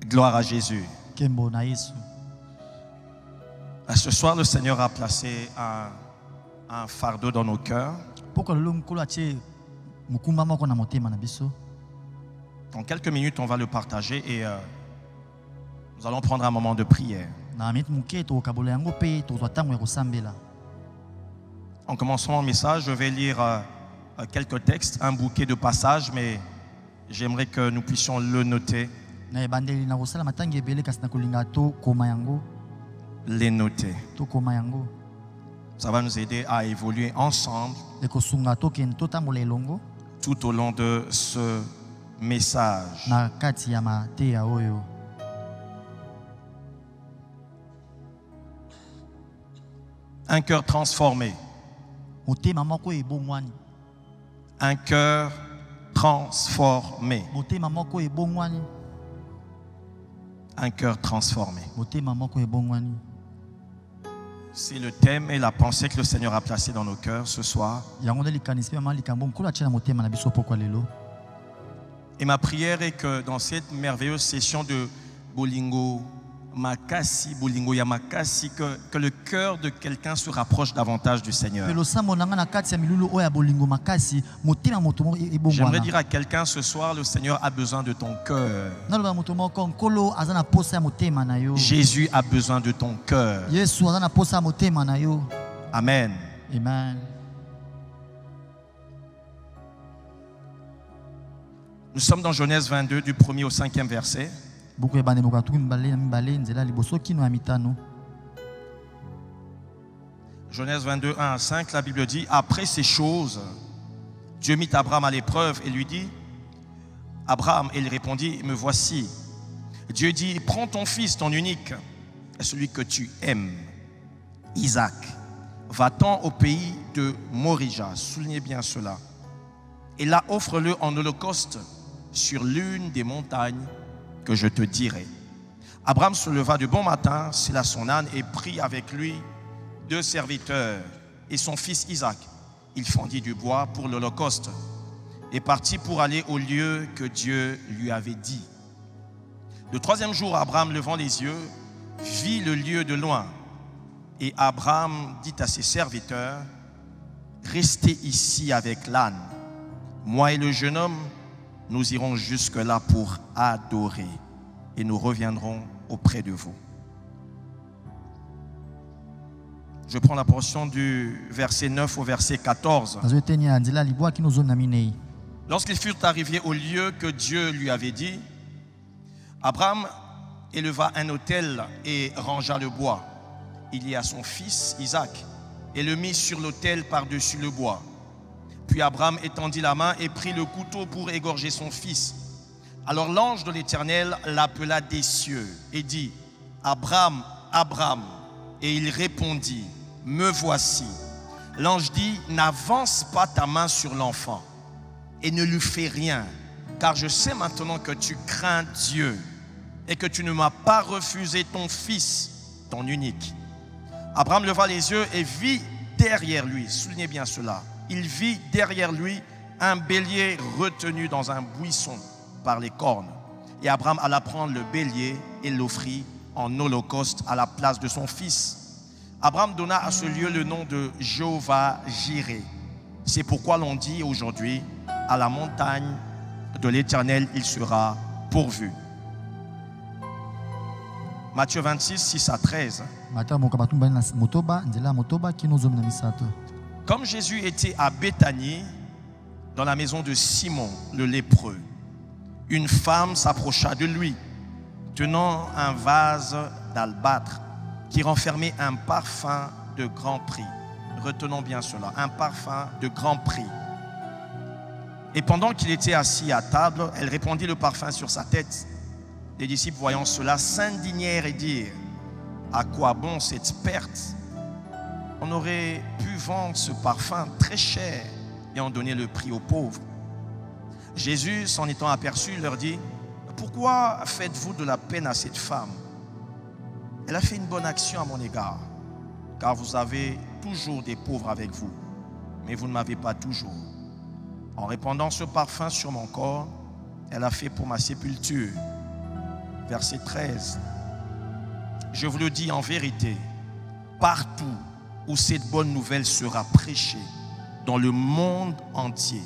Gloire à Jésus. Ce soir, le Seigneur a placé un fardeau dans nos cœurs. Dans quelques minutes, on va le partager et nous allons prendre un moment de prière. En commençant mon message, je vais lire quelques textes, un bouquet de passages, mais j'aimerais que nous puissions le noter. Les noter. Ça va nous aider à évoluer ensemble tout au long de ce message. Un cœur transformé. Un cœur transformé. Un cœur transformé. C'est le thème et la pensée que le Seigneur a placé dans nos cœurs ce soir. Et ma prière est que dans cette merveilleuse session de Bolingo Makasi, Bolingo Yamakasi, que le cœur de quelqu'un se rapproche davantage du Seigneur. J'aimerais dire à quelqu'un ce soir, le Seigneur a besoin de ton cœur. Jésus a besoin de ton cœur. Amen. Amen. Nous sommes dans Genèse 22 du 1er au 5e verset. Genèse 22, 1 à 5, la Bible dit: après ces choses, Dieu mit Abraham à l'épreuve et lui dit: Abraham, et il répondit: me voici. Dieu dit: prends ton fils, ton unique, celui que tu aimes, Isaac, va-t'en au pays de Morija, soulignez bien cela, et là offre-le en holocauste sur l'une des montagnes que je te dirai. Abraham se leva de bon matin, sella son âne et prit avec lui 2 serviteurs et son fils Isaac. Il fendit du bois pour l'holocauste et partit pour aller au lieu que Dieu lui avait dit. Le 3e jour, Abraham, levant les yeux, vit le lieu de loin. Et Abraham dit à ses serviteurs: restez ici avec l'âne. Moi et le jeune homme, nous irons jusque-là pour adorer et nous reviendrons auprès de vous. Je prends la portion du verset 9 au verset 14. Lorsqu'ils furent arrivés au lieu que Dieu lui avait dit, Abraham éleva un autel et rangea le bois. Il y a son fils Isaac et le mit sur l'autel par-dessus le bois. Puis Abraham étendit la main et prit le couteau pour égorger son fils. Alors l'ange de l'Éternel l'appela des cieux et dit: Abraham, Abraham. Et il répondit: me voici. L'ange dit: n'avance pas ta main sur l'enfant et ne lui fais rien, car je sais maintenant que tu crains Dieu et que tu ne m'as pas refusé ton fils, ton unique. Abraham leva les yeux et vit derrière lui, soulignez bien cela, il vit derrière lui un bélier retenu dans un buisson par les cornes. Et Abraham alla prendre le bélier et l'offrit en holocauste à la place de son fils. Abraham donna à ce lieu le nom de Jéhovah-Jireh. C'est pourquoi l'on dit aujourd'hui: à la montagne de l'Éternel il sera pourvu. Matthieu 26, 6 à 13. Comme Jésus était à Béthanie, dans la maison de Simon le lépreux, une femme s'approcha de lui, tenant un vase d'albâtre qui renfermait un parfum de grand prix. Retenons bien cela, un parfum de grand prix. Et pendant qu'il était assis à table, elle répandit le parfum sur sa tête. Les disciples, voyant cela, s'indignèrent et dirent: à quoi bon cette perte? On aurait pu vendre ce parfum très cher et en donner le prix aux pauvres. Jésus, s'en étant aperçu, leur dit: pourquoi faites-vous de la peine à cette femme? Elle a fait une bonne action à mon égard, car vous avez toujours des pauvres avec vous, mais vous ne m'avez pas toujours. En répandant ce parfum sur mon corps, elle a fait pour ma sépulture. verset 13. Je vous le dis en vérité, partout où cette bonne nouvelle sera prêchée, dans le monde entier,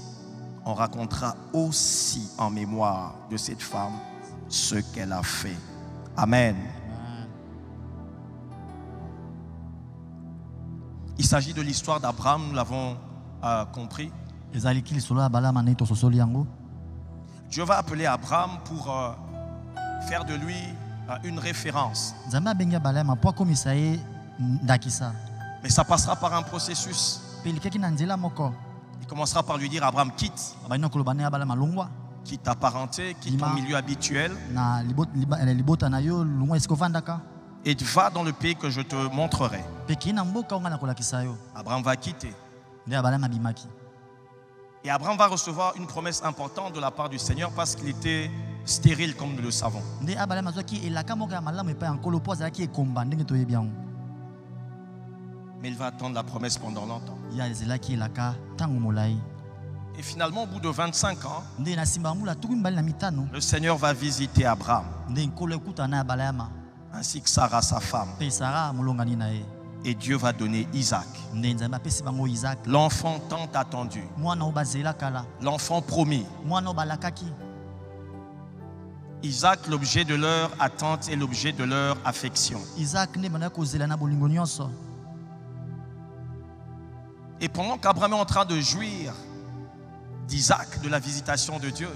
on racontera aussi en mémoire de cette femme ce qu'elle a fait. Amen. Il s'agit de l'histoire d'Abraham, nous l'avons compris. Dieu va appeler Abraham pour faire de lui une référence. Mais ça passera par un processus. Il commencera par lui dire, Abraham, quitte ta parenté, quitte ton milieu habituel et va dans le pays que je te montrerai. Abraham va quitter. Et Abraham va recevoir une promesse importante de la part du Seigneur parce qu'il était stérile, comme nous le savons. Mais il va attendre la promesse pendant longtemps. Et finalement, au bout de 25 ans, le Seigneur va visiter Abraham, ainsi que Sarah, sa femme. Et Dieu va donner Isaac, l'enfant tant attendu, l'enfant promis. Isaac, l'objet de leur attente et l'objet de leur affection. Et pendant qu'Abraham est en train de jouir d'Isaac, de la visitation de Dieu,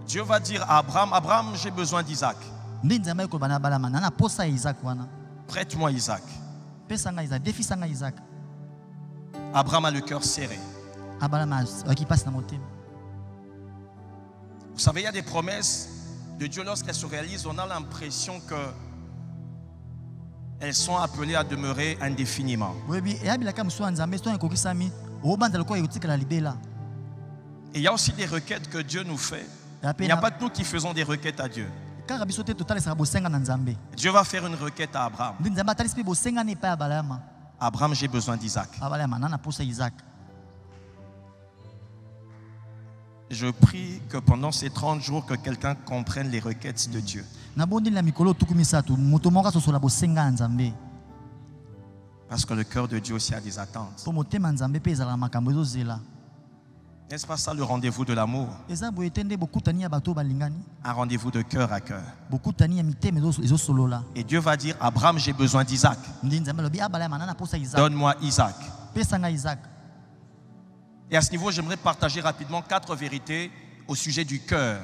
Dieu va dire à Abraham, Abraham, j'ai besoin d'Isaac. Prête-moi Isaac. Abraham a le cœur serré. Vous savez, il y a des promesses de Dieu, lorsqu'elles se réalisent, on a l'impression qu'elles sont appelées à demeurer indéfiniment. Et il y a aussi des requêtes que Dieu nous fait. Il n'y a pas que nous qui faisons des requêtes à Dieu. Dieu va faire une requête à Abraham. Abraham, j'ai besoin d'Isaac. Je prie que pendant ces 30 jours, que quelqu'un comprenne les requêtes de Dieu. Parce que le cœur de Dieu aussi a des attentes. N'est-ce pas ça le rendez-vous de l'amour? Un rendez-vous de cœur à cœur. Et Dieu va dire, Abraham, j'ai besoin d'Isaac. Donne-moi Isaac. Et à ce niveau, j'aimerais partager rapidement 4 vérités au sujet du cœur.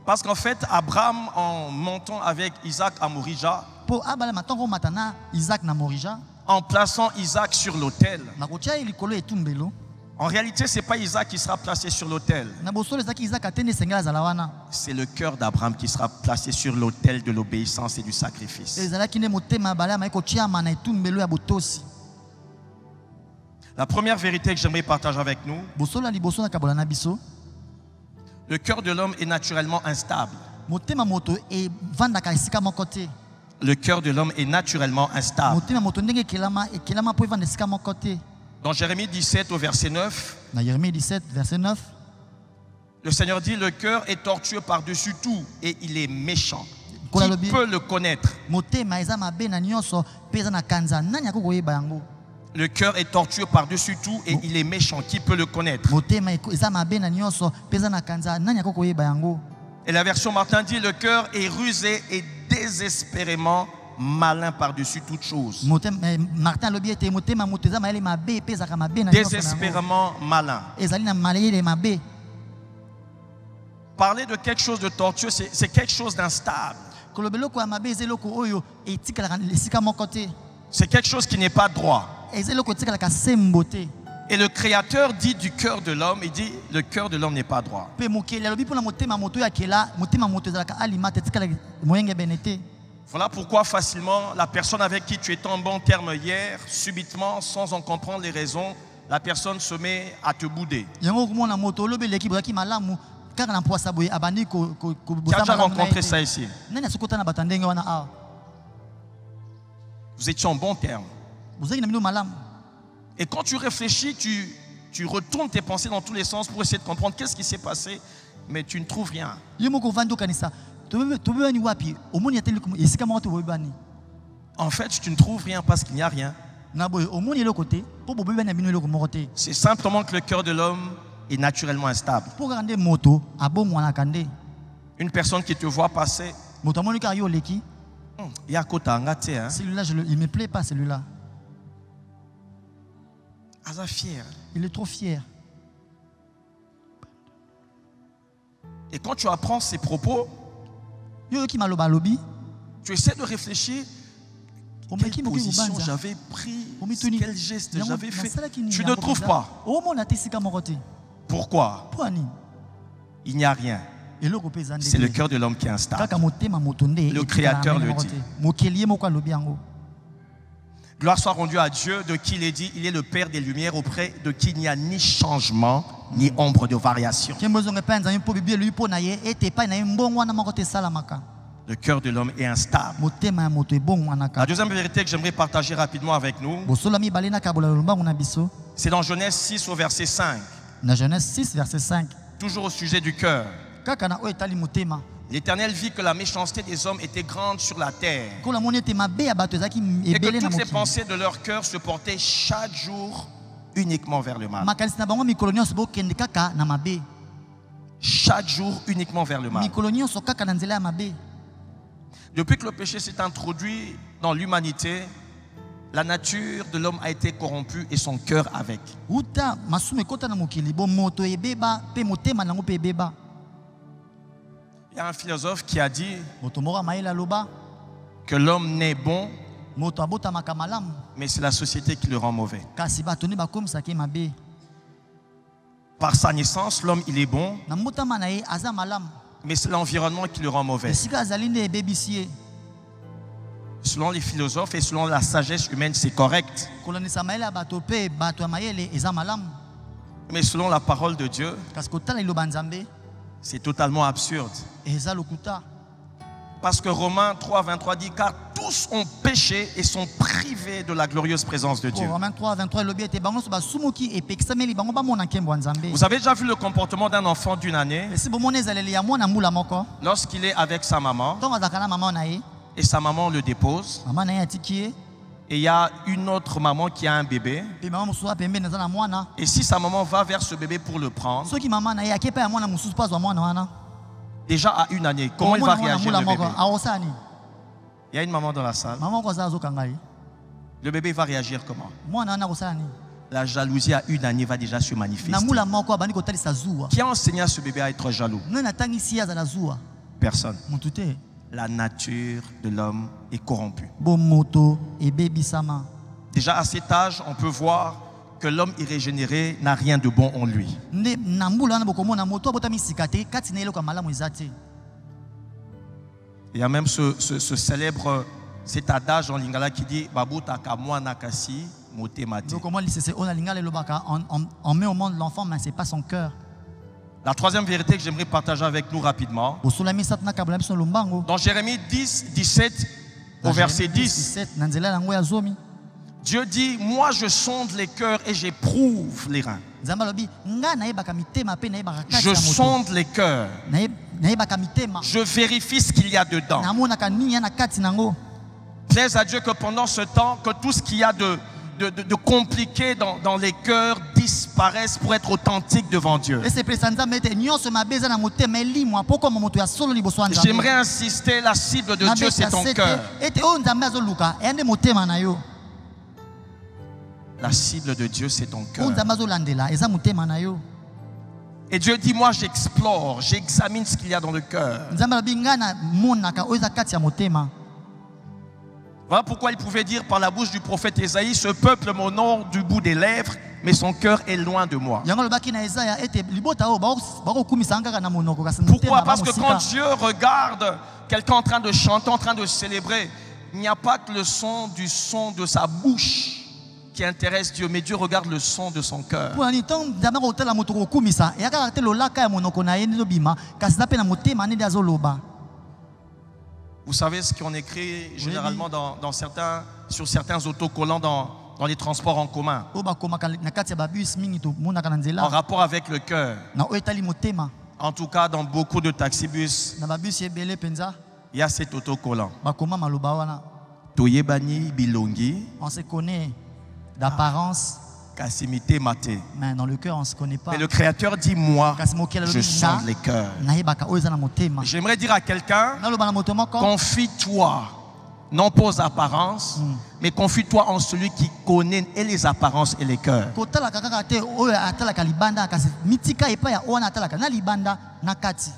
Parce qu'en fait, Abraham, en montant avec Isaac à Morija, en plaçant Isaac sur l'autel, en réalité, ce n'est pas Isaac qui sera placé sur l'autel. C'est le cœur d'Abraham qui sera placé sur l'autel de l'obéissance et du sacrifice. La première vérité que j'aimerais partager avec nous, le cœur de l'homme est naturellement instable. Le cœur de l'homme est naturellement instable. Dans Jérémie 17 au verset 9, le Seigneur dit, le cœur est tortueux par-dessus tout et il est méchant. Qui peut le connaître? Le cœur est tortueux par-dessus tout et il est méchant. Qui peut le connaître? Et la version Martin dit, le cœur est rusé et désespérément malin par-dessus toute chose. Désespérément malin. Parler de quelque chose de tortueux, c'est quelque chose d'instable. C'est quelque chose qui n'est pas droit. Et le Créateur dit du cœur de l'homme, il dit le cœur de l'homme n'est pas droit. Voilà pourquoi facilement la personne avec qui tu étais en bon terme hier, subitement, sans en comprendre les raisons, la personne se met à te bouder. Tu as déjà rencontré ça ici? Vous étiez en bon terme. Et quand tu réfléchis, tu tu retournes tes pensées dans tous les sens pour essayer de comprendre qu'est-ce qui s'est passé, mais tu ne trouves rien. En fait, tu ne trouves rien parce qu'il n'y a rien. C'est simplement que le cœur de l'homme est naturellement instable. Une personne qui te voit passer, il y a Kota Angate, hein? Celui-là, il ne me plaît pas, celui-là. Fier. Il est trop fier. Et quand tu apprends ces propos, tu essaies de réfléchir. Quelle position j'avais pris, quel geste j'avais fait. Tu ne trouves pas. Pourquoi? Il n'y a rien. C'est le cœur de l'homme qui est instable. Le Créateur le dit. Gloire soit rendue à Dieu, de qui il est dit, il est le Père des Lumières, auprès de qui il n'y a ni changement, ni ombre de variation. Le cœur de l'homme est instable. La deuxième vérité que j'aimerais partager rapidement avec nous, c'est dans Genèse 6 au verset 5. Genèse 6, verset 5. Toujours au sujet du cœur. L'Éternel vit que la méchanceté des hommes était grande sur la terre, et que toutes les pensées de leur cœur se portaient chaque jour uniquement vers le mal. Chaque jour uniquement vers le mal. Depuis que le péché s'est introduit dans l'humanité, la nature de l'homme a été corrompue et son cœur avec. Il y a un philosophe qui a dit que l'homme naît bon, mais c'est la société qui le rend mauvais. Par sa naissance, l'homme il est bon, mais c'est l'environnement qui le rend mauvais. Selon les philosophes et selon la sagesse humaine, c'est correct. Mais selon la parole de Dieu, c'est totalement absurde. Parce que Romains 3, 23 dit, car tous ont péché et sont privés de la glorieuse présence de Dieu. Vous avez déjà vu le comportement d'un enfant d'une année lorsqu'il est avec sa maman et sa maman le dépose, et il y a une autre maman qui a un bébé, et si sa maman va vers ce bébé pour le prendre, déjà à une année, comment il va réagir le bébé? Il y a une maman dans la salle. Le bébé va réagir comment? La jalousie à une année va déjà se manifester. Qui a enseigné à ce bébé à être jaloux? Personne. La nature de l'homme est corrompue. Déjà à cet âge, on peut voir que l'homme irrégénéré n'a rien de bon en lui. Il y a même ce célèbre, cet adage en lingala qui dit Babuta kamwa nakasi motemati. On met au monde l'enfant, mais ce n'est pas son cœur. La troisième vérité que j'aimerais partager avec nous rapidement, dans Jérémie 10, 17 au verset 10, Dieu dit, moi je sonde les cœurs et j'éprouve les reins. Je sonde les cœurs. Je vérifie ce qu'il y a dedans. Plaise à Dieu que pendant ce temps, que tout ce qu'il y a de compliqué dans les cœurs disparaissent pour être authentiques devant Dieu. J'aimerais insister, la cible de Dieu c'est ton cœur. La cible de Dieu c'est ton cœur. Et Dieu dit, moi j'explore, j'examine ce qu'il y a dans le cœur. Voilà pourquoi il pouvait dire par la bouche du prophète Ésaïe, ce peuple m'honore du bout des lèvres, mais son cœur est loin de moi. Pourquoi? Parce que quand Dieu regarde quelqu'un en train de chanter, en train de célébrer, il n'y a pas que le son de sa bouche qui intéresse Dieu, mais Dieu regarde le son de son cœur. Vous savez ce qu'on écrit généralement sur certains autocollants dans les transports en commun, oyo bakomaka na kati ya babus mingi tomonaka na en nzela rapport avec le cœur. na oyo etali motema. En tout cas, dans beaucoup de taxibus, Na babus ebele mpenza il y a cet autocollant. bakoma maloba wana. Toyebani bilongi, On se connaît d'apparence, kasimite mate. mais dans le cœur on ne se connaît pas. Et le Créateur dit, moi, Kasi mokili je alobi sonde les cœurs. nayebaka oyo eza na motema. J'aimerais dire à quelqu'un, Naloba na moto moko confie-toi, non pas aux apparences, mais confie-toi en celui qui connaît et les apparences et les cœurs. kotalaka kaka te oyo atalaka libanda kasi mitika epai ya oyo wana atalaka na libanda na kati.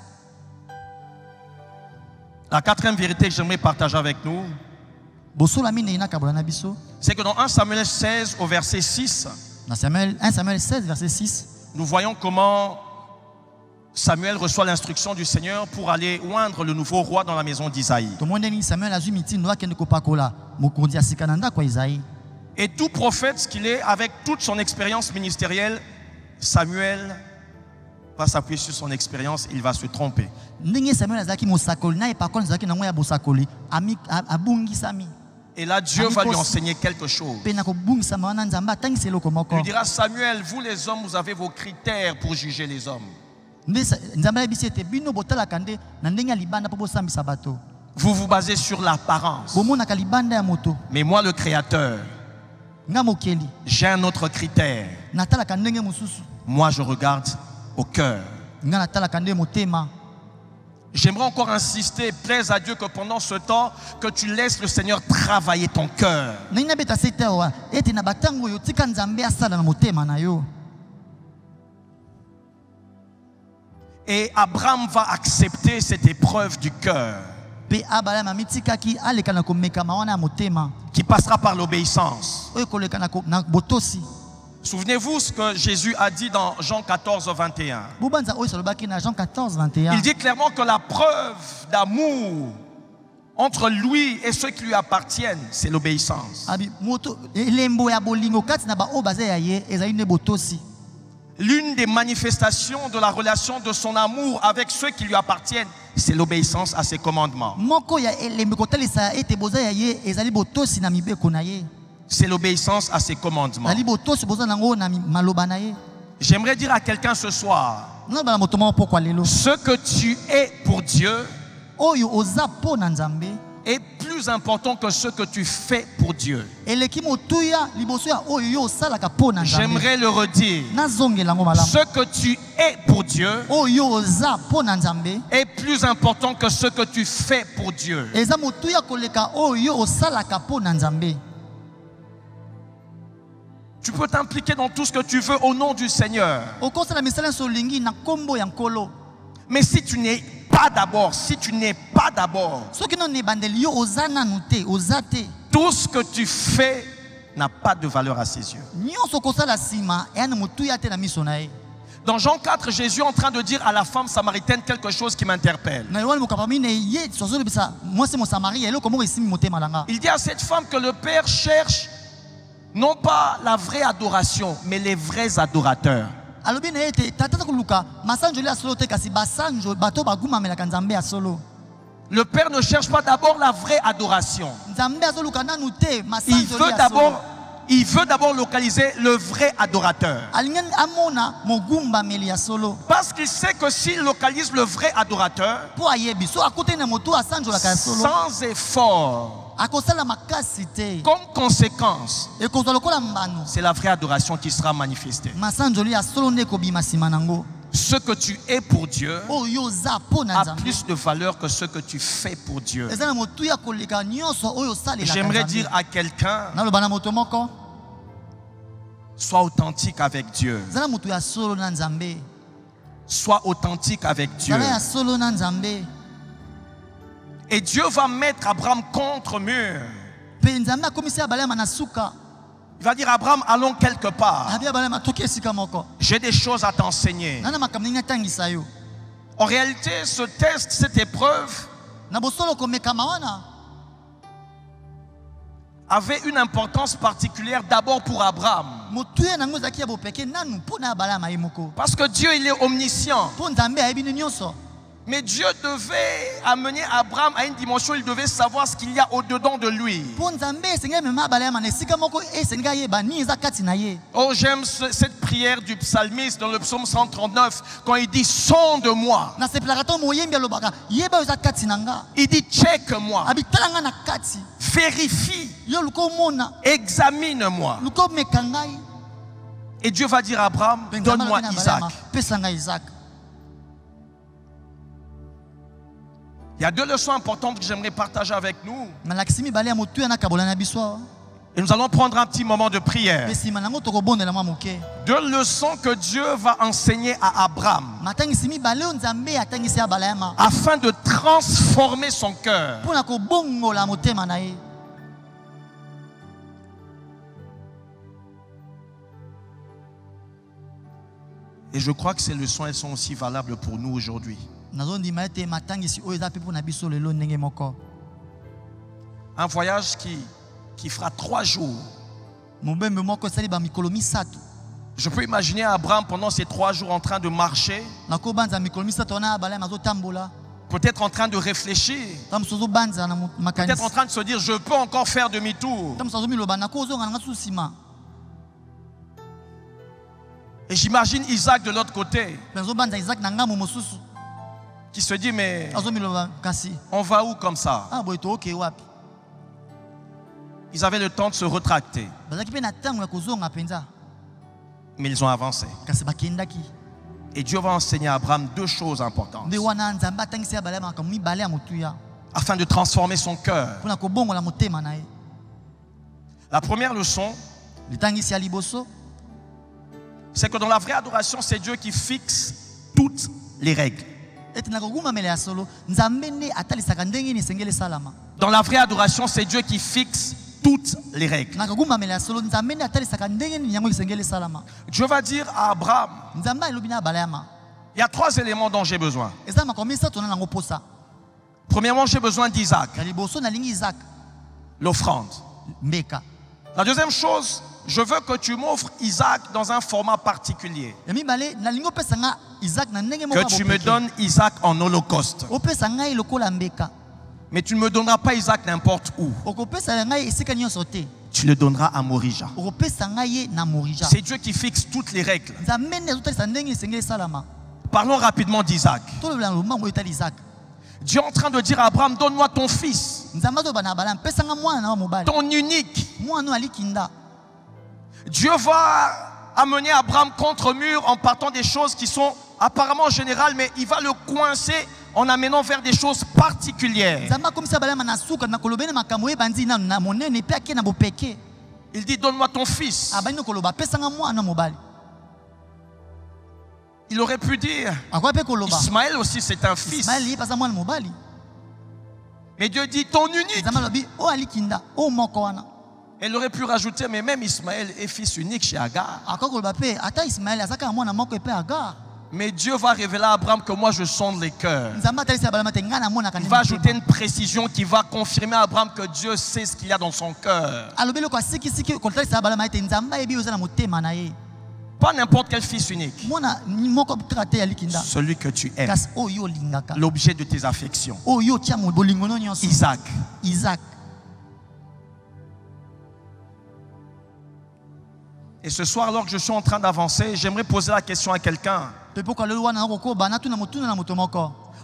La quatrième vérité que j'aimerais partager avec nous, Bosola minei na kabola na biso. c'est que dans 1 Samuel 16 au verset 6, Dans 1 Samuel 16 verset 6, nous voyons comment Samuel reçoit l'instruction du Seigneur pour aller oindre le nouveau roi dans la maison d'Isaïe. tomoni Samuel azwi mitindo akende kopakola mokonzi ya sika na ndako ya Isaïe. Et tout prophète ce qu'il est, avec toute son expérience ministérielle, Samuel va s'appuyer sur son expérience, il va se tromper. Ndenge Samuel azalaki mosakoli na epakoli azalaki nango ya bosakoli abungisami. Et là, Dieu va lui enseigner quelque chose. Pe na kobungisama wana nzambe atangisa eloko Il moko. lui dira, Samuel, vous les hommes, vous avez vos critères pour juger les hommes. Nzambe ayebisi ete bino botalaka nde na ndenge ya libanda mpo bosambisa bato. Vous vous basez sur l'apparence. Bomonaka libanda ya moto. Mais moi, le Créateur, Nga mokeli j'ai un autre critère. natalaka ndenge mosusu. Moi, je regarde au cœur. Nga natalaka nde motema. J'aimerais encore insister, plaise à Dieu que pendant ce temps, que tu laisses le Seigneur travailler ton cœur. Ndenge nabeta sete awa ete na batango oyo tika nzambe asala na motema na yo. Et Abraham va accepter cette épreuve du cœur Pe Abraham amitikaki aleka na komekama wana ya motema qui passera par l'obéissance. oyo koleka na botosi. Souvenez-vous ce que Jésus a dit dans Jean 14, 21. Bobanza oyo salobaki na Jean 14, 21. Il dit clairement que la preuve d'amour entre lui et ceux qui lui appartiennent, c'est l'obéissance. Abi moto elembo ya bolingo kati na ba oyo baza ya ye ezali nde botosi. L'une des manifestations de la relation de son amour avec ceux qui lui appartiennent, c'est l'obéissance à ses commandements. Moko ya elembo kotalisa ete boza ya ye ezali botosi na mibeko na ye. C'est l'obéissance à ses commandements. Ezali botosi boza nango na maloba na ye. J'aimerais dire à quelqu'un ce soir, Naloba na moto moko pokwa lelo. ce que tu es pour Dieu Oyo oza po na nzambe est plus important que ce que tu fais pour Dieu. eleki motuya liboso ya oyo yo osalaka po na nzambe. J'aimerais le redire. Nazongela ngo malamu. Ce que tu es pour Dieu Oyo oza po na nzambe est plus important que ce que tu fais pour Dieu. eza motuya koleka oyo osalaka po na nzambe. Tu peux t'impliquer dans tout ce que tu veux au nom du Seigneur. Okosala misala solingi na kombo ya nkolo. Mais si tu n'es pas d'abord, Soki non nebandeli yo oza nanu te, oza te. tout ce que tu fais n'a pas de valeur à ses yeux. Nyonso kosala sima eyana motuya te na miso na ye. Dans Jean 4, Jésus est en train de dire à la femme samaritaine quelque chose qui m'interpelle. Na yohani mokapamine ye sozolobisa mwasi mosamaria eloko moko esimi motema langa. Il dit à cette femme que le Père cherche non pas la vraie adoration, mais les vrais adorateurs. Alobi na ete tata koluka masanjo le asolo te kasi basanjo bato bagumamelaka nzambe ya solo. Le Père ne cherche pas d'abord la vraie adoration. Nzambe azoluka nanu te masanjo le asolo. Il veut d'abord localiser le vrai adorateur. Alingan amona mogumba meli ya solo. Parce qu'il sait que s'il localise le vrai adorateur, Po ayebi so akote na moto asanjo la ka solo. sans effort, Akosala makasi te. comme conséquence, Ekozwa lokola mbano. c'est la vraie adoration qui sera manifestée. Masanjo le asolo nde kobima sima nango. Ce que tu es pour Dieu Oyo za po na a nzambe. plus de valeur que ce que tu fais pour Dieu. Eza na motuya koleka nyonso oyo salela. J'aimerais dire à quelqu'un, naloba na moto moko. sois authentique avec Dieu. Zala moto ya solo na nzambe. Sois authentique avec Dieu. Zala ya solo na nzambe. Et Dieu va mettre Abraham contre mur. Pe nzambe akomisi abalema na suka. Il va dire, Abraham, allons quelque part. Abi abalema toki esika moko. J'ai des choses à t'enseigner. Nana makambo nini atangisa yo. En réalité, ce test, cette épreuve, Na bosolo komekama wana. avait une importance particulière d'abord pour Abraham. Motuya nango zaki ya bopeke nanu po na abalema ye moko. Parce que Dieu, il est omniscient. Po nzambe ayebi nyonso. Mais Dieu devait amener Abraham à une dimension, il devait savoir ce qu'il y a au-dedans de lui. Oh, j'aime cette prière du psalmiste dans le psaume 139, quand il dit sonde-moi. Il dit check-moi, vérifie, examine-moi. Et Dieu va dire à Abraham, donne-moi Isaac. Il y a 2 leçons importantes que j'aimerais partager avec nous. Et nous allons prendre un petit moment de prière. 2 leçons que Dieu va enseigner à Abraham afin de transformer son cœur. Et je crois que ces leçons, elles sont aussi valables pour nous aujourd'hui. Un voyage qui fera 3 jours. Je peux imaginer Abraham pendant ces 3 jours en train de marcher, peut-être en train de réfléchir, peut-être en train de se dire je peux encore faire demi-tour. Et j'imagine Isaac de l'autre côté qui se dit mais on va où comme ça? Ils avaient le temps de se retracter, mais ils ont avancé. Et Dieu va enseigner à Abraham 2 choses importantes afin de transformer son cœur. La première leçon, c'est que dans la vraie adoration, c'est Dieu qui fixe toutes les règles. Dans la vraie adoration, c'est Dieu qui fixe toutes les règles. Dieu va dire à Abraham, il y a 3 éléments dont j'ai besoin. Premièrement, j'ai besoin d'Isaac, l'offrande. La deuxième chose, je veux que tu m'offres Isaac dans un format particulier. Que tu me donnes Isaac en holocauste. Mais tu ne me donneras pas Isaac n'importe où. Tu le donneras à Morija. C'est Dieu qui fixe toutes les règles. Parlons rapidement d'Isaac. Dieu est en train de dire à Abraham, donne-moi ton fils, ton unique. Dieu va amener Abraham contre mur en partant des choses qui sont apparemment générales, mais il va le coincer en amenant vers des choses particulières. Il dit, donne-moi ton fils. Il aurait pu dire, Ismaël aussi c'est un fils. Mais Dieu dit, ton unique. Elle aurait pu rajouter, mais même Ismaël est fils unique chez Agar. Mais Dieu va révéler à Abraham que moi je sonde les cœurs. Il va ajouter une précision qui va confirmer à Abraham que Dieu sait ce qu'il y a dans son cœur. Pas n'importe quel fils unique. Celui que tu aimes. L'objet de tes affections. Isaac. Et ce soir, alors que je suis en train d'avancer, j'aimerais poser la question à quelqu'un.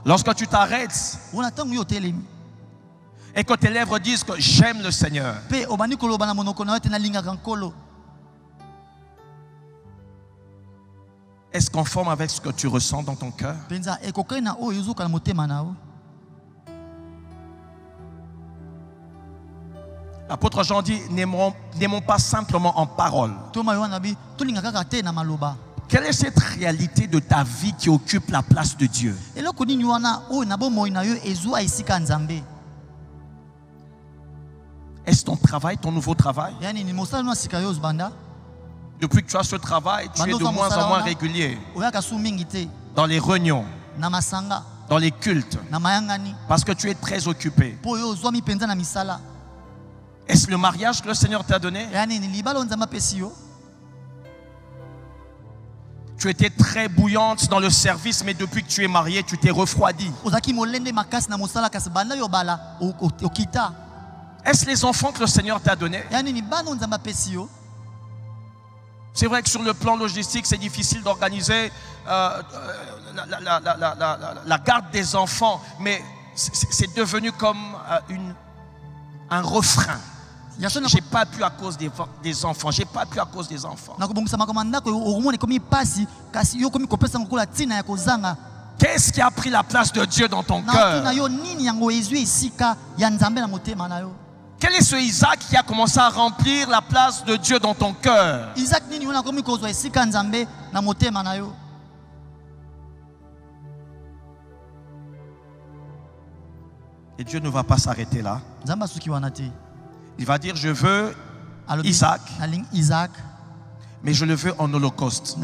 Lorsque tu t'arrêtes et que tes lèvres disent que j'aime le Seigneur, est-ce conforme avec ce que tu ressens dans ton cœur? L'apôtre Jean dit, n'aimons pas simplement en parole. Quelle est cette réalité de ta vie qui occupe la place de Dieu? Est-ce ton travail, ton nouveau travail? Depuis que tu as ce travail, tu es de moins en moins régulier dans les réunions, dans les cultes, parce que tu es très occupé. Est-ce le mariage que le Seigneur t'a donné? Tu étais très bouillante dans le service, mais depuis que tu es mariée, tu t'es refroidie. Est-ce les enfants que le Seigneur t'a donnés? C'est vrai que sur le plan logistique, c'est difficile d'organiser la garde des enfants, mais c'est devenu comme un refrain. J'ai pas pu à cause des enfants. J'ai pas pu à cause des enfants. Qu'est-ce qui a pris la place de Dieu dans ton cœur? Quel est ce Isaac qui a commencé à remplir la place de Dieu dans ton cœur? Et Dieu ne va pas s'arrêter là. Il va dire, je veux Isaac, mais je le veux en holocauste.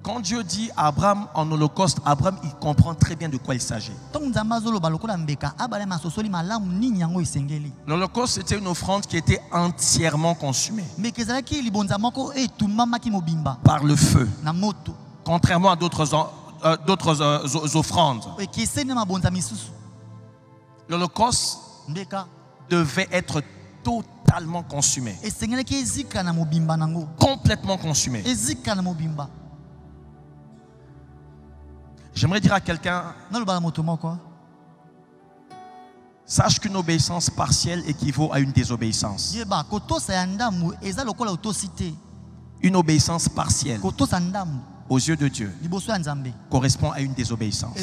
Quand Dieu dit à Abraham en holocauste, Abraham il comprend très bien de quoi il s'agit. L'holocauste c'était une offrande qui était entièrement consumée par le feu, contrairement à d'autres offrandes. L'holocauste devait être totalement consumé, complètement consumé. J'aimerais dire à quelqu'un, sache qu'une obéissance partielle équivaut à une désobéissance. Une obéissance partielle aux yeux de Dieu correspond à une désobéissance.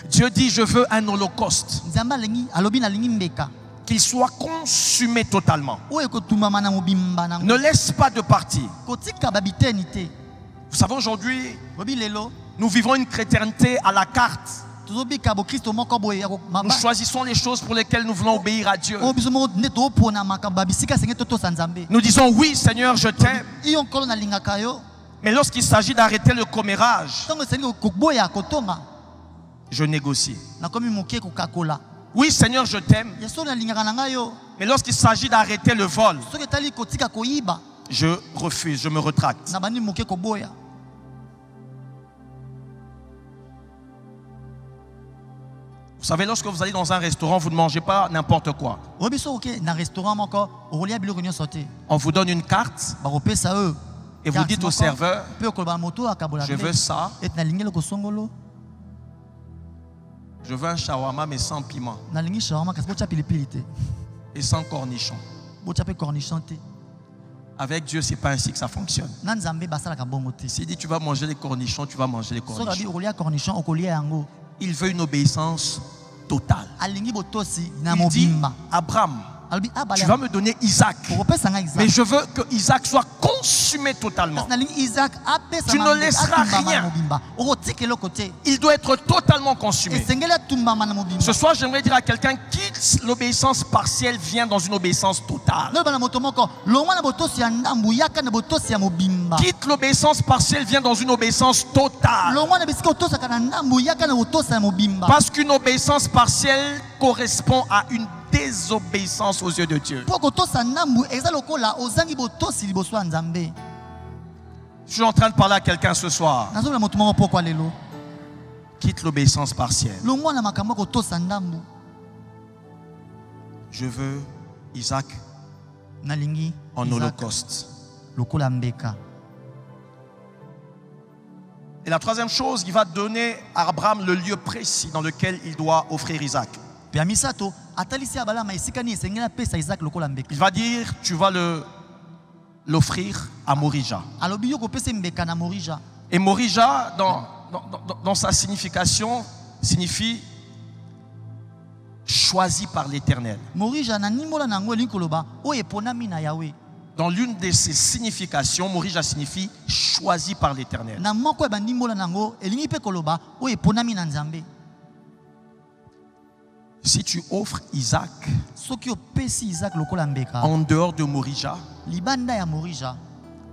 Dieu dit, je veux un holocauste qu'il soit consumé totalement. Ne laisse pas de partie. Vous savez, aujourd'hui, nous vivons une chrétienté à la carte. Nous choisissons les choses pour lesquelles nous voulons obéir à Dieu. Nous disons, oui Seigneur, je t'aime. Mais lorsqu'il s'agit d'arrêter le commérage, je négocie. Oui Seigneur, je t'aime. Mais lorsqu'il s'agit d'arrêter le vol, je refuse, je me retracte. Vous savez, lorsque vous allez dans un restaurant, vous ne mangez pas n'importe quoi. On vous donne une carte et vous dites au serveur, je veux ça. Je veux un shawarma mais sans piment et sans cornichon. Avec Dieu, ce n'est pas ainsi que ça fonctionne. S'il dit tu vas manger les cornichons, tu vas manger les cornichons. Il veut une obéissance totale. Il dit, Abraham, tu vas me donner Isaac, mais je veux que Isaac soit consumé totalement. Tu ne laisseras rien. Il doit être totalement consumé. Ce soir, j'aimerais dire à quelqu'un, quitte l'obéissance partielle, viens dans une obéissance totale. Quitte l'obéissance partielle, viens dans une obéissance totale. Parce qu'une obéissance partielle correspond à une désobéissance aux yeux de Dieu. Je suis en train de parler à quelqu'un ce soir. Quitte l'obéissance partielle. Je veux Isaac en holocauste. Et la troisième chose, il va donner à Abraham le lieu précis dans lequel il doit offrir Isaac. Il va dire, tu vas l'offrir à Morija. Et Morija, dans sa signification, signifie choisi par l'Éternel. Dans l'une de ses significations, Morija signifie choisi par l'Éternel. Si tu offres Isaac en dehors de Morija, il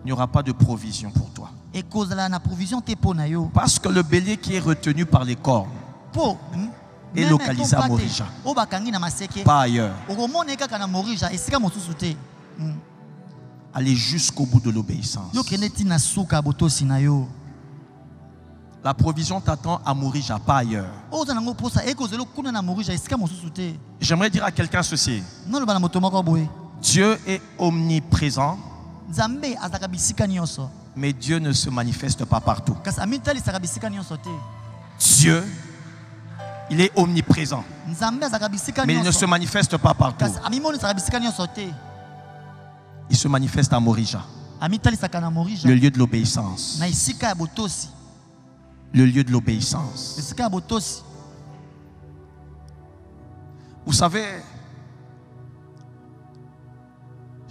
n'y aura pas de provision pour toi. Parce que le bélier qui est retenu par les cornes est localisé à Morija, pas ailleurs. aller jusqu'au bout de l'obéissance. Yo kende tina suka botosi na yo. La provision t'attend à Morija, pas ailleurs. Oza nango posa eko zelo kuna na Morija esika mosusu te. J'aimerais dire à quelqu'un ceci. Non le bana moto moko boye. Dieu est omniprésent, Nzambe azaka bisika nyonso. mais Dieu ne se manifeste pas partout. Kasi amitali saka bisika nyonso te. Dieu, il est omniprésent, Nzambe azaka bisika mais il nyonso. ne se manifeste pas partout. Kasi amimoni saka bisika nyonso te. Il se manifeste à Morija, Amitali saka na Morija. le lieu de l'obéissance. Na isika ya botosi. Le lieu de l'obéissance. Isika ya botosi. Vous savez,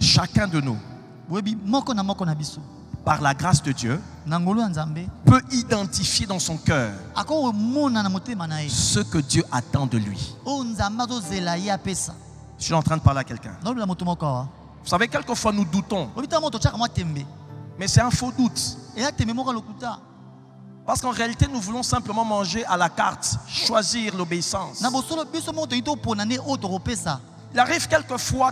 chacun de nous, Webi moko na moko na biso. par la grâce de Dieu, Na ngolo ya Nzambe. peut identifier dans son cœur Ako mona na motema na ye. ce que Dieu attend de lui. O Nzambe azozela ye apesa. Je suis en train de parler à quelqu'un. Non la moto moko wa. Vous savez, quelquefois nous doutons, Obita moto chaka mwa tembe. mais c'est un faux doute. Et là tembe moko lokuta. Parce qu'en réalité, nous voulons simplement manger à la carte, choisir l'obéissance. Na bosolo biso moto ito pona ne o to pesa. Il arrive quelquefois,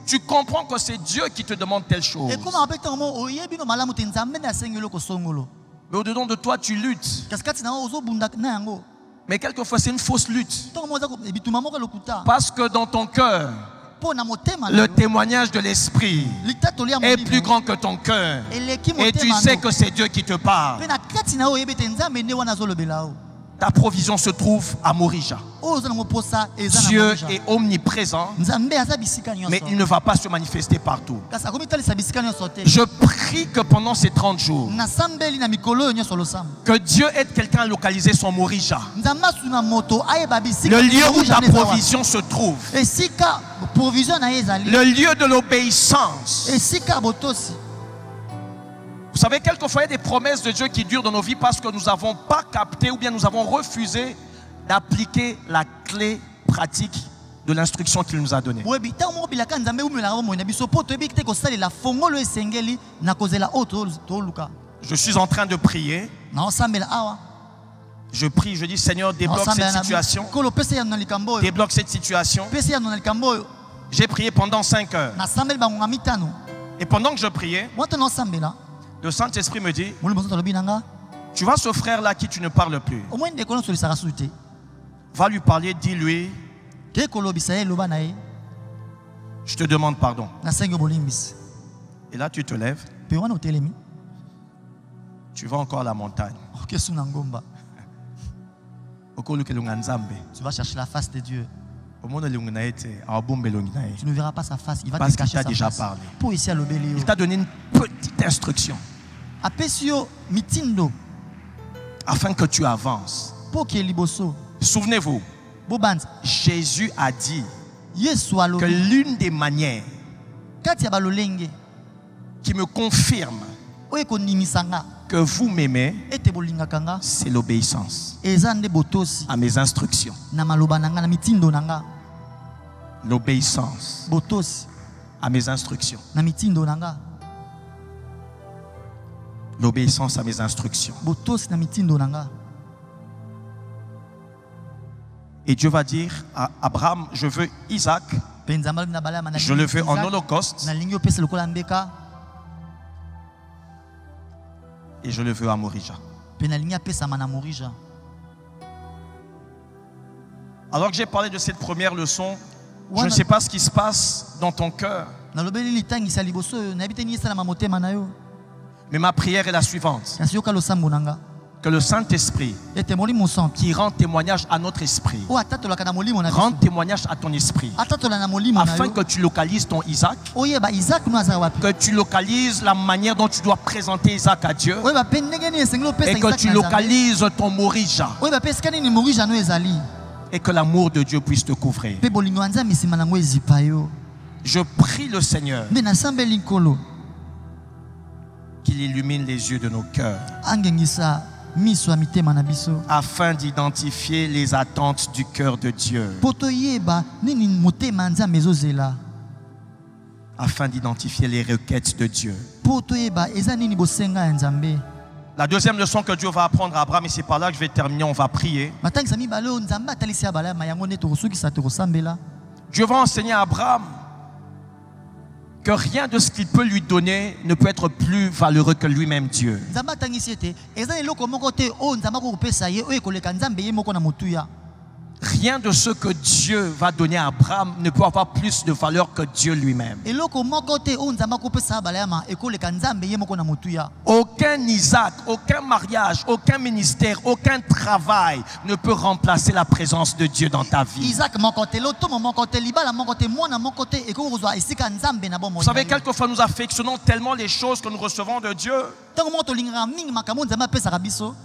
tu comprends que c'est Dieu qui te demande telle chose. Et comment appelle ton mot oyebi no malamu te Nzambe na sengelo ko songolo. Mais au-dedans de toi, tu luttes. Kaskati na ozo bunda na yango. Mais quelquefois, c'est une fausse lutte. Ton mo za ko bituma moko lokuta. Parce que dans ton cœur, Pona motema le témoignage de l'esprit liktatoli ya est molimo. plus grand que ton cœur. Eleki Et tu motema sais no. que c'est Dieu qui te parle. Pe na kati na oyebi te Nzambe ne wana zolobela o. Ta provision se trouve à Morija. O zo na posa eza na Dieu Morija. est omniprésent, Nzambe aza bisika nyonso. mais il ne va pas se manifester partout. Kasi akomitali sa bisika nyonso te. Je prie que pendant ces 30 jours, Na sambeli na mikolo yo nyonso losambo. que Dieu aide quelqu'un à localiser son Morija. Nzambe asuna moto ayeba bisika. Le lieu où Morija ta na eza wapi. provision se trouve. Esika provision na ye ezali. Le lieu de l'obéissance. Esika botosi. Vous savez, quelquefois, il y a des promesses de Dieu qui durent dans nos vies parce que nous n'avons pas capté ou bien nous avons refusé d'appliquer la clé pratique de l'instruction qu'il nous a donnée. Webi ta mo bilaka Nzambe umela mo na biso poto ebi te ko salela fongolo esengeli na kozela oto to luka. Je suis en train de prier. Na sambela awa. Je prie, je dis Seigneur, débloque cette situation. Kolo pesa ya na likambo yo. Débloque cette situation. Pesa ya na likambo yo. J'ai prié pendant 5 heures. Na sambeli bango mitano. Et pendant que je priais, Wata na sambela. le Saint-Esprit me dit, Mo le bozo lobi nanga. tu vois ce frère-là qui tu ne parles plus. Au moins ndeko no so lisaka sute. Va lui parler, dis-lui, Ke kolo bisaye loba na ye. je te demande pardon. Na sengo bolimbis. Et là, tu te lèves, Pe wana otelemi. tu vas encore à la montagne. Okesu na ngomba. Tu vas chercher la face de Dieu. Tu ne verras pas sa face. Il va Parce te qu'il cacher t'a sa déjà face. parlé. Pour ici à l'obélio. Il t'a donné une petite instruction Apesio mitindo. afin que tu avances. Pour qu'il liboso. Souvenez-vous, Bobans. Jésus a dit Yesu que alobi. l'une des manières Kati ya balolenge. qui me confirme Oye konimisanga. que vous m'aimez, Ete bolingakanga. c'est l'obéissance Eza nde botosi. à mes instructions. Na maloba nanga na mitindo nanga. L'obéissance Botosi. à mes instructions. Na mitindo nanga. L'obéissance à mes instructions. Botosi na mitindo nanga. Et Dieu va dire à Abraham, je veux Isaac, je le veux en holocauste Na lingi opesa lokola mbeka. et je le veux à Morija. Pe na lingi apesa mana Morija. Alors que j'ai parlé de cette première leçon, je ne sais pas ce qui se passe dans ton cœur, Na lobeli litangisa liboso yo na bite ni sala mamotema na yo. mais ma prière est la suivante. Kasi yoka losambo nanga. Que le Saint-Esprit Ete molimo santo. qui rend témoignage à notre esprit, O atatolaka na molimo na rend biso. témoignage à ton esprit, Atatola na molimo na afin yo. que tu localises ton Isaac, Oyeba Isaac no azala wapi. que tu localises la manière dont tu dois présenter Isaac à Dieu, Oyeba pe ndenge ni esengelo pesa et Isaac. que tu localises ton Morija, Oyeba pe skani ni Morija no ezali. et que l'amour de Dieu puisse te couvrir. Pe bolingo Nzambe sima nango ezipa yo. Je prie le Seigneur Nde na sambeli nkolo. qu'il illumine les yeux de nos cœurs Angengisa miso ya mitema na biso. afin d'identifier les attentes du cœur de Dieu, Po toyeba nini motema Nzambe ezozela. afin d'identifier les requêtes de Dieu. Po toyeba eza nini bosenga ya Nzambe. La deuxième leçon que Dieu va apprendre à Abraham, et c'est par là que je vais terminer, on va prier. Matangisa mibale oyo Nzambe atalisi ya bala mayango nde tokosukisa tokosambela. Dieu va enseigner à Abraham que rien de ce qu'il peut lui donner ne peut être plus valeureux que lui-même Dieu. Nzambe atangisi ete eza eloko moko te oyo Nzambe akokopesa ye oyo ekoleka Nzambe ye moko na motuya. Rien de ce que Dieu va donner à Abraham ne peut avoir plus de valeur que Dieu lui-même. Eloko moko te oyo Nzambe akopesa Abraham ekoleka Nzambe ye moko na motuya. Aucun Isaac, aucun mariage, aucun ministère, aucun travail ne peut remplacer la présence de Dieu dans ta vie. Isaac moko te, lotomo moko te, libala moko te, mwana moko te ekokozwa esika Nzambe na bomoi. Vous savez, quelquefois nous affectionnons tellement les choses que nous recevons de Dieu. Tango moko tolingaka mingi makambo Nzambe apesaka biso.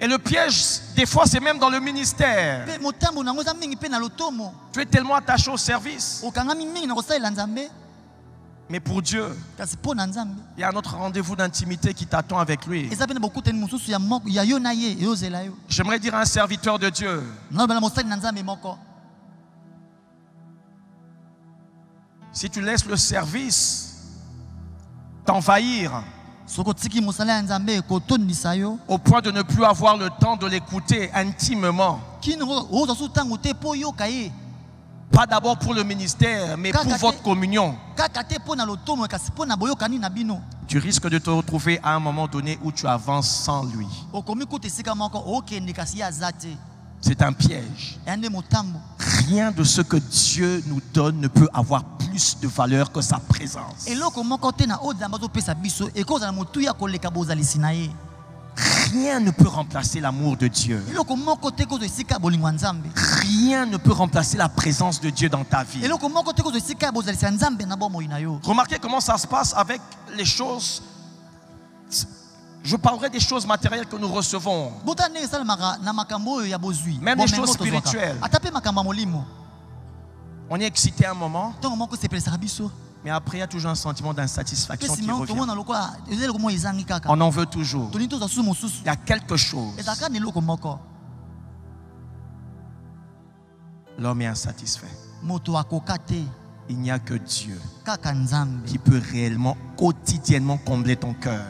Et le piège, des fois, c'est même dans le ministère. Tu es tellement attaché au service. Mais pour Dieu, il y a un autre rendez-vous d'intimité qui t'attend avec lui. J'aimerais dire à un serviteur de Dieu, si tu laisses le service t'envahir, au point de ne plus avoir le temps de l'écouter intimement. Pas d'abord pour le ministère, mais pour votre communion. Tu risques de te retrouver à un moment donné où tu avances sans lui. C'est un piège. Rien de ce que Dieu nous donne ne peut avoir plus de valeur que sa présence. Rien ne peut remplacer l'amour de Dieu. Rien ne peut remplacer la présence de Dieu dans ta vie. Remarquez comment ça se passe avec les choses. Je parlerai des choses matérielles que nous recevons. Même les choses spirituelles. On est excité à un moment, mais après il y a toujours un sentiment d'insatisfaction qui revient. On en veut toujours. Il y a quelque chose. L'homme est insatisfait. Il n'y a que Dieu qui peut réellement, quotidiennement combler ton cœur.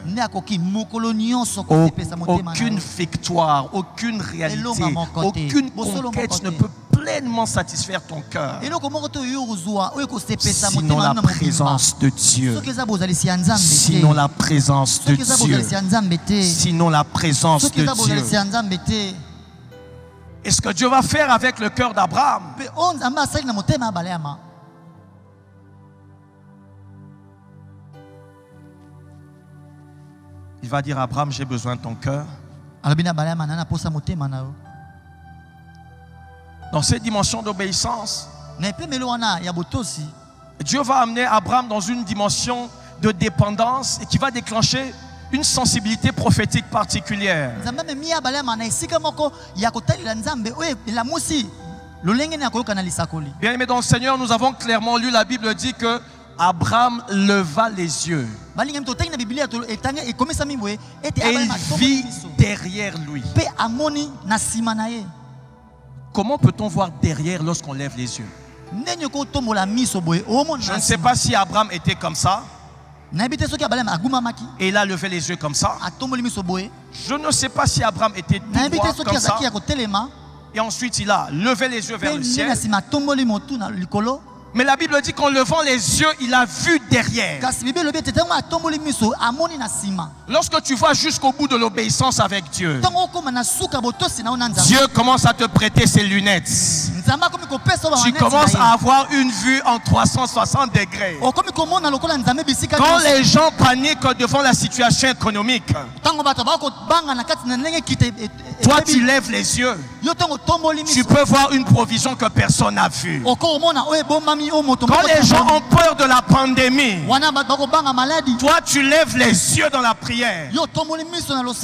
Aucune victoire, aucune réalité, aucune conquête ne peut pleinement satisfaire ton cœur. Sinon la présence de Dieu. Sinon la présence de Dieu. Sinon la présence de Dieu. Et ce que Dieu va faire avec le cœur d'Abraham, il va dire à Abraham, j'ai besoin de ton cœur. Dans cette dimension d'obéissance, Dieu va amener Abraham dans une dimension de dépendance et qui va déclencher une sensibilité prophétique particulière. Bien aimé dans le Seigneur, nous avons clairement lu, la Bible dit que Abraham leva les yeux et il vit derrière lui. Comment peut-on voir derrière lorsqu'on lève les yeux? Je ne sais pas si Abraham était comme ça et il a levé les yeux comme ça. Je ne sais pas si Abraham était tout droit comme ça et ensuite il a levé les yeux vers le ciel. Mais la Bible dit qu'en levant les yeux, il a vu derrière. Lorsque tu vas jusqu'au bout de l'obéissance avec Dieu, Dieu commence à te prêter ses lunettes. Tu commences à avoir une vue en 360 degrés. Quand les gens paniquent devant la situation économique, toi tu lèves les yeux. Tu peux voir une provision que personne n'a vue. Quand les gens ont peur de la pandémie, toi tu lèves les yeux dans la prière.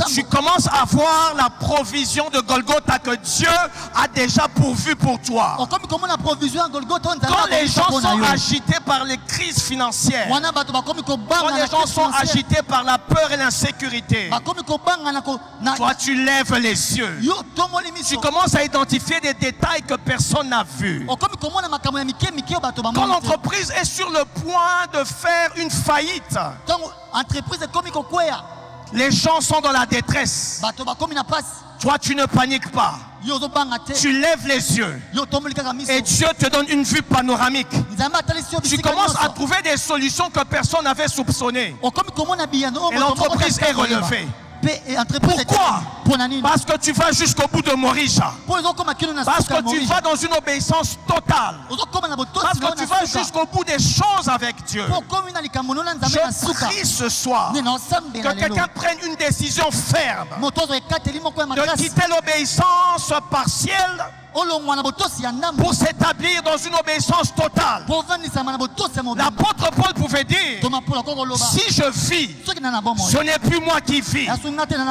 Tu commences à voir la provision de Golgotha que Dieu a déjà pourvu pour toi. Quand les gens sont agités par les crises financières, quand les gens sont agités par la peur et l'insécurité, toi tu lèves les yeux. Tu commences à identifier des détails que personne n'a vus. Quand l'entreprise est sur le point de faire une faillite, Les gens sont dans la détresse. Toi, tu ne paniques pas. Tu lèves les yeux et Dieu te donne une vue panoramique. Tu commences à trouver des solutions que personne n'avait soupçonnées. Et l'entreprise est relevée. Pourquoi? Parce que tu vas jusqu'au bout de Morisha. Parce que tu vas dans une obéissance totale. Parce que tu vas jusqu'au bout des choses avec Dieu. Je prie ce soir que quelqu'un prenne une décision ferme de quitter l'obéissance partielle pour s'établir dans une obéissance totale. L'apôtre Paul pouvait dire, si je vis, ce n'est plus moi qui vis,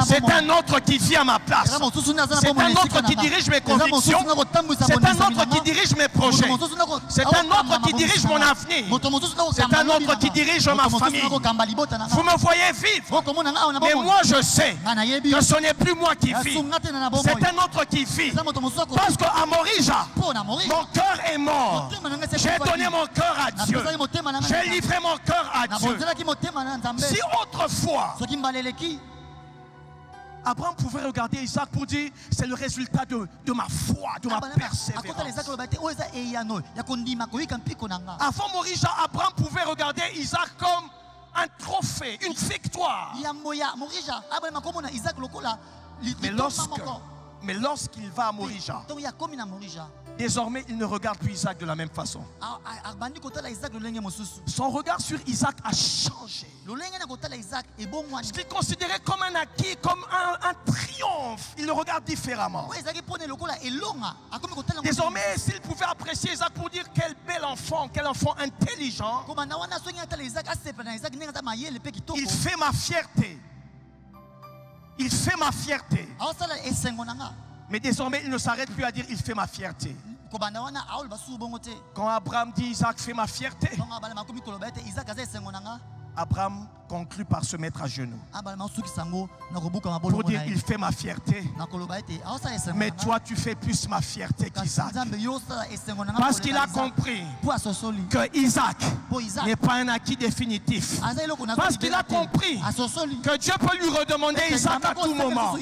c'est un autre qui vit à ma place. C'est un autre qui dirige mes convictions. C'est un autre qui dirige mes projets. C'est un autre qui dirige mon avenir. C'est un autre qui dirige ma famille. Vous me voyez vivre, mais moi je sais que ce n'est plus moi qui vis, c'est un autre qui vit. Parce que à Morija, mon cœur est mort. J'ai donné mon cœur à Dieu. J'ai livré mon cœur à Dieu. Si autrefois Abraham pouvait regarder Isaac pour dire c'est le résultat de ma foi, de ma persévérance. Avant Morija, Abraham pouvait regarder Isaac comme un trophée, une victoire. Mais lorsqu'il va à Morija, désormais il ne regarde plus Isaac de la même façon. Son regard sur Isaac a changé. Ce qu'il considérait comme un acquis, comme un triomphe, il le regarde différemment. Désormais, s'il pouvait apprécier Isaac pour dire quel bel enfant, quel enfant intelligent, il fait ma fierté. Il fait ma fierté. Mais désormais, il ne s'arrête plus à dire il fait ma fierté. Quand Abraham dit Isaac fait ma fierté, Abraham conclut par se mettre à genoux pour dire il fait ma fierté, mais toi tu fais plus ma fierté qu'Isaac. Parce qu'il a compris que Isaac n'est pas un acquis définitif. Parce qu'il a compris que Dieu peut lui redemander Isaac à tout moment.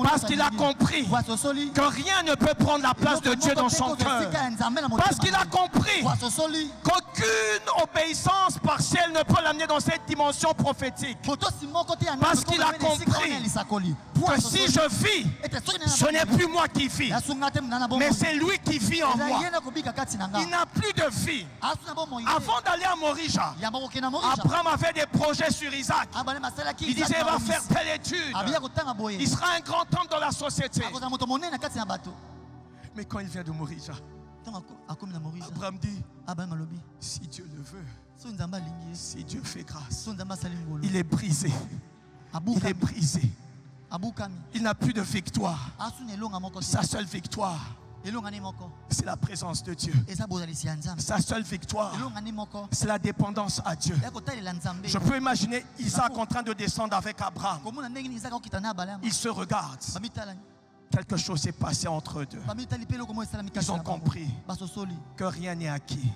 Parce qu'il a compris que rien ne peut prendre la place de Dieu dans son cœur. Parce qu'il a compris qu'aucune obéissance partielle ne peut l'amener dans cette dimension prophétique. Parce qu'il a compris que si je vis, ce n'est plus moi qui vis, mais c'est lui qui vit en moi. Il n'a plus de vie. Avant d'aller à Morija, Abraham avait des projets sur Isaac. Il disait il va faire telle étude, il sera un grand homme dans la société. Mais quand il vient de Morija, Abraham dit si Dieu le veut, si Dieu fait grâce, il est brisé. Il est brisé. Il n'a plus de victoire. Sa seule victoire, c'est la présence de Dieu. Sa seule victoire, c'est la dépendance à Dieu. Je peux imaginer Isaac en train de descendre avec Abraham. Ils se regardent. Quelque chose s'est passé entre eux deux. Ils ont compris que rien n'est acquis.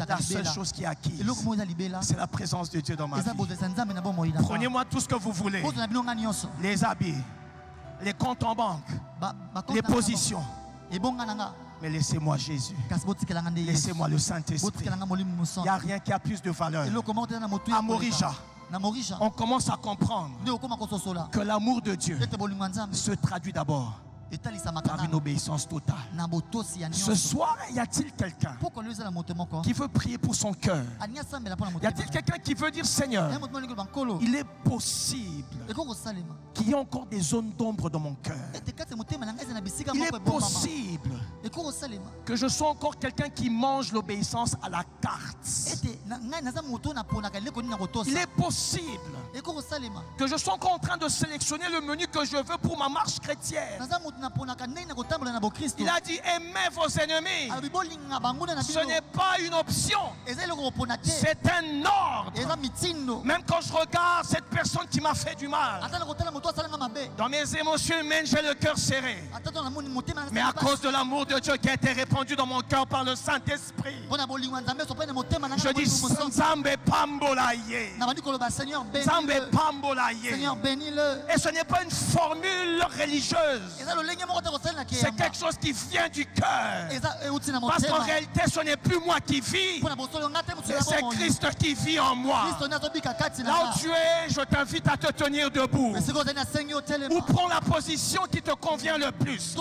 La seule chose qui est acquise, c'est la présence de Dieu dans ma vie. Prenez-moi tout ce que vous voulez. Les habits, les comptes en banque, les positions. Mais laissez-moi Jésus. Laissez-moi le Saint-Esprit. Il n'y a rien qui a plus de valeur. À Morija, on commence à comprendre que l'amour de Dieu se traduit d'abord par une obéissance totale. Ce soir, y a-t-il quelqu'un qui veut prier pour son cœur? Y a-t-il quelqu'un qui veut dire Seigneur, il est possible qu'il y ait encore des zones d'ombre dans mon cœur. Il est possible que je sois encore quelqu'un qui mange l'obéissance à la carte. Il est possible que je sois encore en train de sélectionner le menu que je veux pour ma marche chrétienne. Il a dit aimez vos ennemis. Ce n'est pas une option. C'est un ordre. Même quand je regarde cette personne qui m'a fait du mal, dans mes émotions humaines, j'ai le cœur serré. Mais à cause de l'amour de Dieu qui a été répandu dans mon cœur par le Saint-Esprit, je dis Nzambe pambolaye. Nzambe pambolaye. Et ce n'est pas une formule religieuse. C'est quelque chose qui vient du cœur. Parce qu'en réalité, ce n'est plus moi qui vis. C'est Christ qui vit en moi. Là où tu es, je t'invite à te tenir debout. Ou prends la position qui te convient le plus.